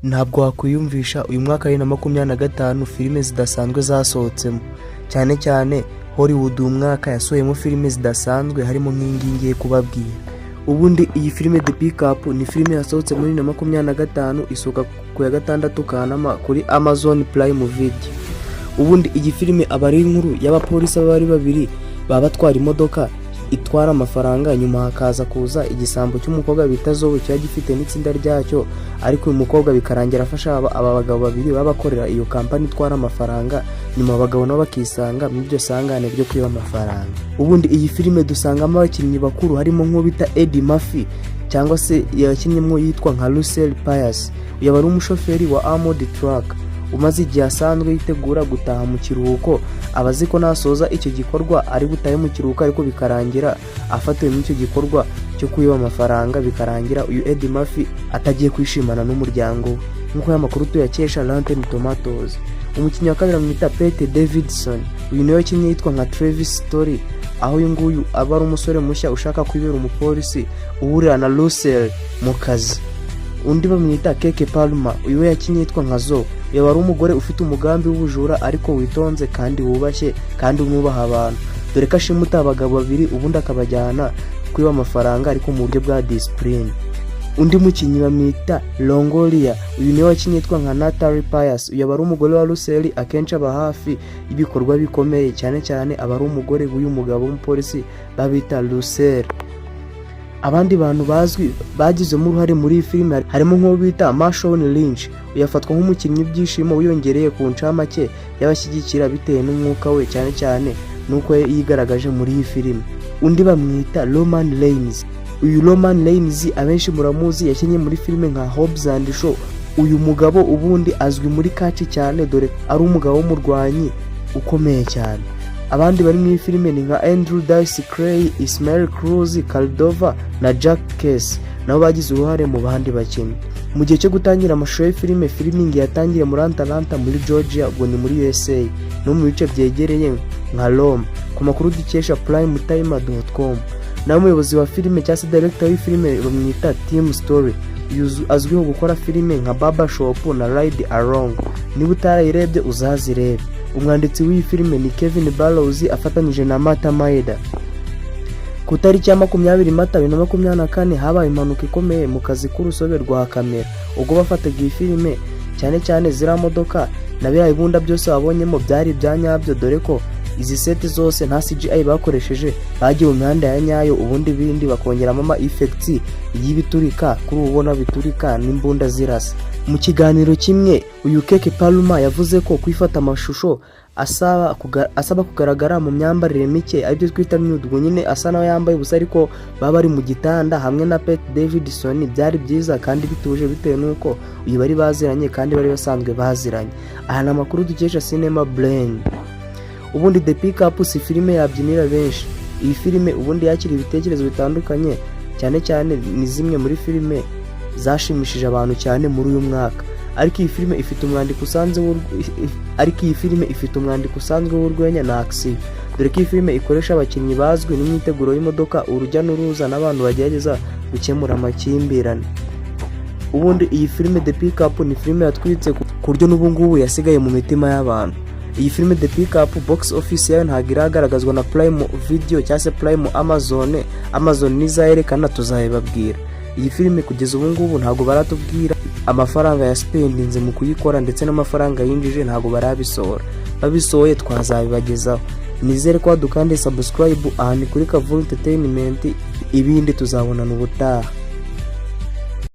ntabwo wakwiyumvisha uyu mwaka wa 2025 filime zidasanzwe zasohotsemo, cyane cyane Hollywood uyu mwaka yasohoyemo filime zidasanzwe harimo nk'ingiye kubabwira. Ubundi iyi filime The Pickup ni filime yasohotse muri 2025 isohoka ku ya 6 Kanama kuri Amazon Prime Video. Ubundi iyi filime abari inkuru y'abapolisi bari babiri babatwara imodoka itwara amafaranga, nyuma hakaza kuza igisambo cy'umukobwa bita Zoe cya gifite n'itsinda ryacyo, ariko uyu mukobwa bikarangira afasha aba bagabo babiri babakorera iyo kampani itwara amafaranga, nyuma abagabo nabo bakisanga mu byo sangane byo kwiba amafaranga. Ubundi iyi filime dusangamo abakinnyi bakuru harimo nko bita Eddie Murphy cyangwa se yakinnyemo yitwa nka Russell Piers, uyu ari umushoferi wa Armored Truck umaze igihe asanzwe yitegura gutaha mu kiruhuko. Abazi ko nasoza icyo gikorwa ari butahe mu kiruhuko, ariko bikarangira afatiwe mu icyo gikorwa cyo kwiba amafaranga, bikarangira uyu Eddie Murphy atagiye kwishimana n'umuryango we. Nk'uko y'amakuru tuyakesha Rotten Tomatoes, umukinnyi wa kabiri amwita Pete Davidson, uyu niwe yakinnye yitwa nka Travis Story, aho uyu nguyu aba ari umusore mushya ushaka kwibera umupolisi uhurira na Russell mu kazi. Undi bamwita Keke Palmer, uyu yakinnye yitwa nka Zoe, uyu ari umugore ufite umugambi w'ubujura ariko witonze kandi wubashye kandi umwubaha abantu, dore ko ashimuta abagabo babiri ubundi akabajyana kwiba amafaranga ariko mu buryo bwa discipline. Undi mukinnyi bamwita Longoria, uyu niwe wakinnye yitwa nka Natalie Piers, uyu ari umugore wa Russell, akenshi aba hafi y'ibikorwa bikomeye, cyane cyane aba ari umugore w'uyu mugabo w'umupolisi babita Russell. Abandi bantu bazwi bagizemo uruhare muri iyi filime harimo nko bita Marshawn Lynch, uyafatwa nk'umukinnyi w'ibyishimo wiyongereye ku ncamake y'abashyigikira bitewe n'umwuka we, cyane cyane nuko yigaragaje muri iyi filime. Undi bamwita Roman Reigns, uyu Roman Reigns abenshi muramuzi yakinnye muri filime nka Hobbs and Shaw. Uyu mugabo ubundi azwi muri kaci cyane, dore ari umugabo w'umurwanyi ukomeye cyane. Abandi bari muri filime ni nka Andrew Dice Clay, Ismael Cruz, Caldova na Jack Case, nabo bagize uruhare mu bandi bakinnyi. Mu gihe cyo gutangira amashusho y'ifilime, filming yatangiye muri Atlanta muri Georgia, ubwo ni muri USA no mu bice byegereye nka Rome. Ku makuru dukesha primetime.com, naho umuyobozi wa filime cyangwa se director w'ifilime bamwita Tim Story, azwiho gukora filime nka Baba Shop na Ride Along. Niba utarayirebye uzazirebe. Umwanditsi w'iyi filime ni Kevin Barrows afatanyije na Mata Maeda. Ku tariki ya 20 Mata 2024 habaye impanuka ikomeye mu kazi k'urusobe rwa kamera, ubwo bafataga iyi filime, cyane cyane zira modoka na bya ibunda byose babonyemo byari byanyabyo, dore ko izi seti zose nta CGI bakoresheje, bagiye mu mihanda ya nyayo, ubundi bindi bakongeramo ama effects y'ibiturika kuri ubona biturika n'imbunda zirasa. Mu kiganiro kimwe uyu Keke Palmer yavuze ko kwifata amashusho asaba kugaragara mu myambarire mike, aribyo twita nude, nyine asa naho yambaye ubusa ariko baba ari mu gitanda hamwe na Pete Davidson, byari byiza kandi bituje bitewe nuko uyu bari baziranye kandi bari basanzwe baziranye. Aha ni amakuru dukesha Cinema Brain. Ubundi The Pickup si filime yabyinira benshi. Iyi filime ubundi yakira ibitekerezo bitandukanye, cyane cyane ni zimwe muri filime zashimishije abantu cyane muri uyu mwaka, ariko iyi filime ifite umwandiko usanzwe w'urwenya na action, dore ko iyi filime ikoresha abakinnyi bazwi n'imyiteguro y'imodoka, urujya n'uruza n'abantu bagerageza gukemura amakimbirane. Ubundi iyi filime The Pickup ni filime yatwitse ku buryo n'ubu ngubu yasigaye mu mitima y'abantu. Iyi filime The Pickup box office yayo ntabwo iragaragazwa na Prime Video cyangwa se Prime Amazon nizayerekana tuzayibabwira. Iyi filime kugeza ubu ngubu ntabwo baratubwira amafaranga ya spendinze mu kuyikora, ndetse n'amafaranga yinjije ntabwo barabisohora. Babisohoye twazabibagezaho. Nizere ko dukande subscribe aha ni kuri Kavu Entertainment, ibindi tuzabonana ubutaha.